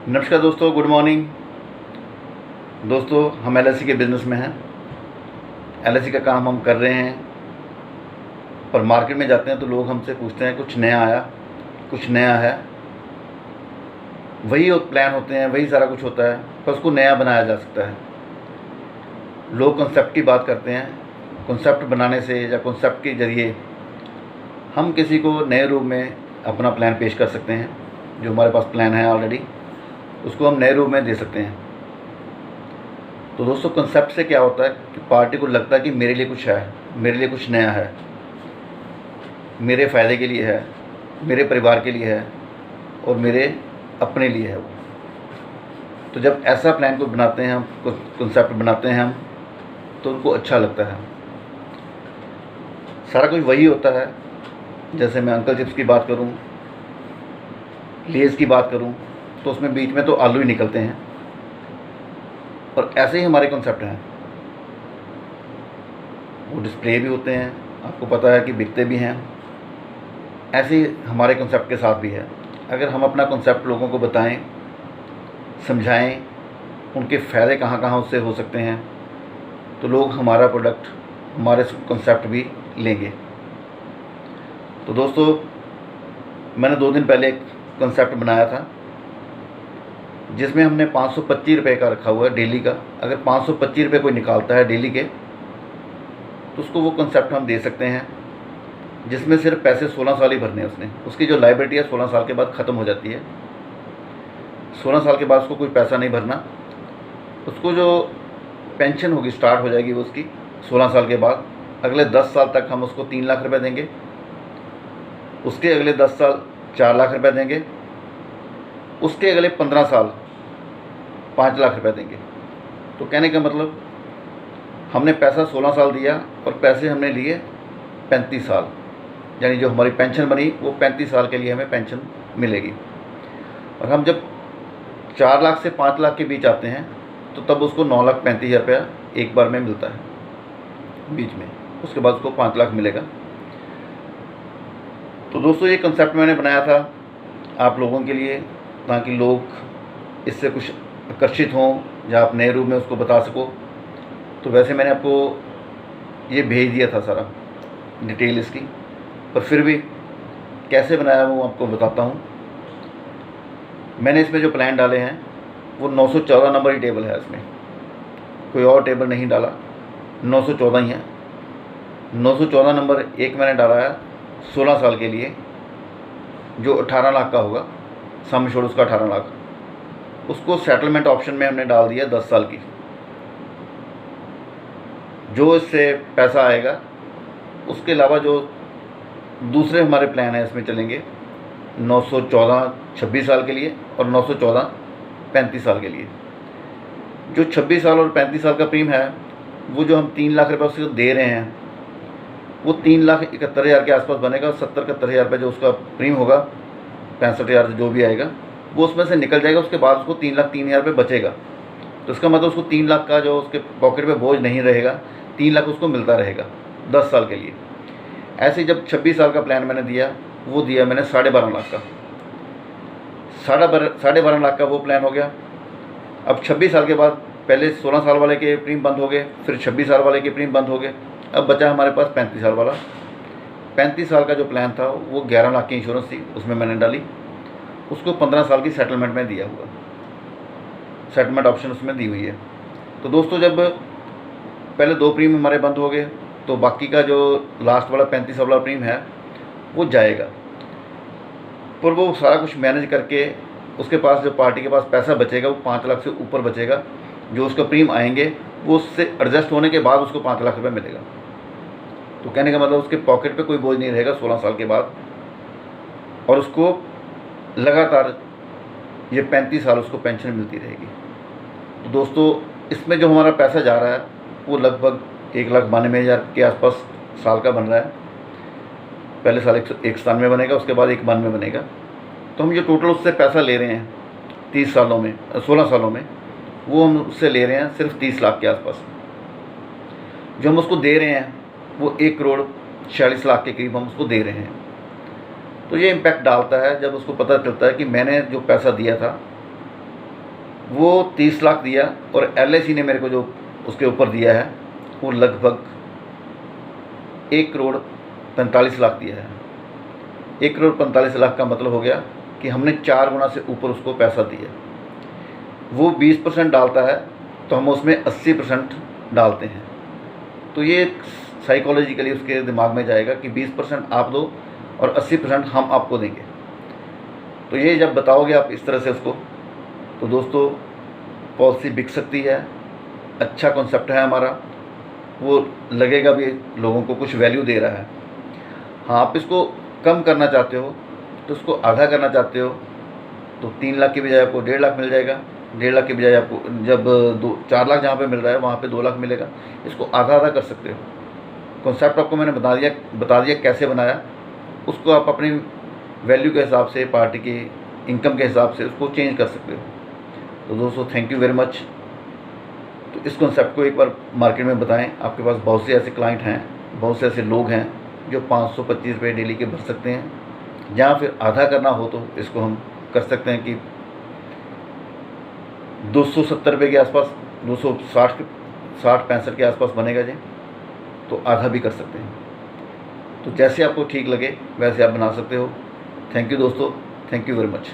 नमस्कार दोस्तों, good morning. दोस्तों, हम एलआईसी के बिज़नेस में हैं। एलआईसी का काम हम कर रहे हैं, पर मार्केट में जाते हैं तो लोग हमसे पूछते हैं कुछ नया आया, कुछ नया है। वही प्लान होते हैं, वही सारा कुछ होता है, पर उसको नया बनाया जा सकता है। लोग कॉन्सेप्ट की बात करते हैं। कॉन्सेप्ट बनाने से या कॉन्सेप्ट के ज़रिए हम किसी को नए रूप में अपना प्लान पेश कर सकते हैं। जो हमारे पास प्लान है ऑलरेडी, उसको हम नए रूप में दे सकते हैं। तो दोस्तों, कॉन्सेप्ट से क्या होता है कि पार्टी को लगता है कि मेरे लिए कुछ है, मेरे लिए कुछ नया है, मेरे फ़ायदे के लिए है, मेरे परिवार के लिए है और मेरे अपने लिए है वो। तो जब ऐसा प्लान को बनाते हैं हम, कॉन्सेप्ट बनाते हैं हम, तो उनको अच्छा लगता है। सारा कुछ वही होता है। जैसे मैं अंकल चिप्स की बात करूं, लेज़ की बात करूं, तो उसमें बीच में तो आलू ही निकलते हैं। और ऐसे ही हमारे कॉन्सेप्ट हैं, वो डिस्प्ले भी होते हैं, आपको पता है कि बिकते भी हैं। ऐसे ही हमारे कॉन्सेप्ट के साथ भी है। अगर हम अपना कॉन्सेप्ट लोगों को बताएं, समझाएं, उनके फ़ायदे कहाँ कहाँ उससे हो सकते हैं, तो लोग हमारा प्रोडक्ट, हमारे कॉन्सेप्ट भी लेंगे। तो दोस्तों, मैंने 2 दिन पहले एक कॉन्सेप्ट बनाया था जिसमें हमने 525 रुपये का रखा हुआ है डेली का। अगर 525 रुपये कोई निकालता है डेली के, तो उसको वो कॉन्सेप्ट हम दे सकते हैं, जिसमें सिर्फ पैसे 16 साल ही भरने हैं उसने। उसकी जो लाइबिलिटी है 16 साल के बाद ख़त्म हो जाती है। 16 साल के बाद उसको कोई पैसा नहीं भरना। उसको जो पेंशन होगी स्टार्ट हो जाएगी वो उसकी 16 साल के बाद। अगले 10 साल तक हम उसको 3 लाख रुपये देंगे। उसके अगले 10 साल 4 लाख रुपये देंगे। उसके अगले 15 साल 5 लाख रुपये देंगे। तो कहने का मतलब, हमने पैसा 16 साल दिया और पैसे हमने लिए 35 साल, यानी जो हमारी पेंशन बनी वो 35 साल के लिए हमें पेंशन मिलेगी। और हम जब 4 लाख से 5 लाख के बीच आते हैं, तो तब उसको 9,35,000 रुपया एक बार में मिलता है बीच में। उसके बाद उसको 5 लाख मिलेगा। तो दोस्तों, ये कंसेप्ट मैंने बनाया था आप लोगों के लिए, ताकि लोग इससे कुछ आकर्षित हों या आप नए रूप में उसको बता सको। तो वैसे मैंने आपको ये भेज दिया था सारा डिटेल इसकी, पर फिर भी कैसे बनाया वो आपको बताता हूँ। मैंने इसमें जो प्लान डाले हैं वो 914 नंबर ही टेबल है। इसमें कोई और टेबल नहीं डाला, 914 ही है। 914 नंबर एक मैंने डाला है 16 साल के लिए, जो 18 लाख का होगा, सम एश्योर्ड उसका 18 लाख। उसको सेटलमेंट ऑप्शन में हमने डाल दिया 10 साल की। जो इससे पैसा आएगा, उसके अलावा जो दूसरे हमारे प्लान हैं इसमें चलेंगे 914 26 साल के लिए और 914 35 साल के लिए। जो 26 साल और 35 साल का प्रीमियम है, वो जो हम 3 लाख रुपये उसको दे रहे हैं, वो 3,71,000 के आसपास बनेगा। 70-71,000 रुपये जो उसका प्रीमियम होगा, 65,000 जो भी आएगा, वो उसमें से निकल जाएगा। उसके बाद उसको 3,03,000 रुपये बचेगा। तो इसका मतलब उसको 3 लाख का जो उसके पॉकेट पे बोझ नहीं रहेगा, 3 लाख उसको मिलता रहेगा 10 साल के लिए। ऐसे ही जब 26 साल का प्लान मैंने दिया, वो दिया मैंने 12.5 लाख का। 12.5 लाख का वो प्लान हो गया। अब 26 साल के बाद पहले 16 साल वाले के प्रीमियम बंद हो गए, फिर 26 साल वाले के प्रीमियम बंद हो गए। अब बचा हमारे पास 35 साल वाला। 35 साल का जो प्लान था वो 11 लाख की इंश्योरेंस थी, उसमें मैंने डाली। उसको 15 साल की सेटलमेंट में दिया हुआ, सेटलमेंट ऑप्शन उसमें दी हुई है। तो दोस्तों, जब पहले 2 प्रीमियम हमारे बंद हो गए, तो बाकी का जो लास्ट वाला 35 वाला प्रीमियम है वो जाएगा। पर वो सारा कुछ मैनेज करके उसके पास, जो पार्टी के पास पैसा बचेगा, वो 5 लाख से ऊपर बचेगा। जो उसका प्रीमियम आएंगे वो उससे एडजस्ट होने के बाद उसको 5 लाख रुपये मिलेगा। तो कहने का मतलब, उसके पॉकेट पे कोई बोझ नहीं रहेगा 16 साल के बाद, और उसको लगातार ये 35 साल उसको पेंशन मिलती रहेगी। तो दोस्तों, इसमें जो हमारा पैसा जा रहा है वो लगभग 1,92,000 के आसपास साल का बन रहा है। पहले साल 191 बनेगा, उसके बाद 192 बनेगा। तो हम जो टोटल उससे पैसा ले रहे हैं 30 सालों में, 16 सालों में, वो हम उससे ले रहे हैं सिर्फ 30 लाख के आसपास। जो हम उसको दे रहे हैं वो 1,46 लाख के करीब हम उसको दे रहे हैं। तो ये इम्पैक्ट डालता है जब उसको पता चलता है कि मैंने जो पैसा दिया था वो 30 लाख दिया और LIC ने मेरे को जो उसके ऊपर दिया है वो लगभग 1,45,00,000 दिया है। 1,45,00,000 का मतलब हो गया कि हमने 4 गुना से ऊपर उसको पैसा दिया। वो 20% डालता है तो हम उसमें 80% डालते हैं। तो ये साइकोलॉजिकली उसके दिमाग में जाएगा कि 20% आप दो और 80% हम आपको देंगे। तो ये जब बताओगे आप इस तरह से उसको, तो दोस्तों पॉलिसी बिक सकती है। अच्छा कॉन्सेप्ट है हमारा, वो लगेगा भी लोगों को कुछ वैल्यू दे रहा है। हाँ, आप इसको कम करना चाहते हो तो उसको आधा करना चाहते हो तो 3 लाख की बजाय आपको 1.5 लाख मिल जाएगा। 1.5 लाख की बजाय आपको जब 4 लाख जहाँ पे मिल रहा है वहाँ पे 2 लाख मिलेगा। इसको आधा आधा कर सकते हो। कॉन्सेप्ट आपको मैंने बता दिया कैसे बनाया। उसको आप अपनी वैल्यू के हिसाब से, पार्टी की इनकम के हिसाब से उसको चेंज कर सकते हो। तो दोस्तों थैंक यू वेरी मच। तो इस कॉन्सेप्ट को एक बार मार्केट में बताएं। आपके पास बहुत से ऐसे क्लाइंट हैं, बहुत से ऐसे लोग हैं जो 525 रुपये डेली के भर सकते हैं, या फिर आधा करना हो तो इसको हम कर सकते हैं कि 270 रुपये के आसपास, 260-65 के आसपास बनेगा जी, तो आधा भी कर सकते हैं। तो जैसे आपको ठीक लगे वैसे आप बना सकते हो। थैंक यू दोस्तों, थैंक यू वेरी मच।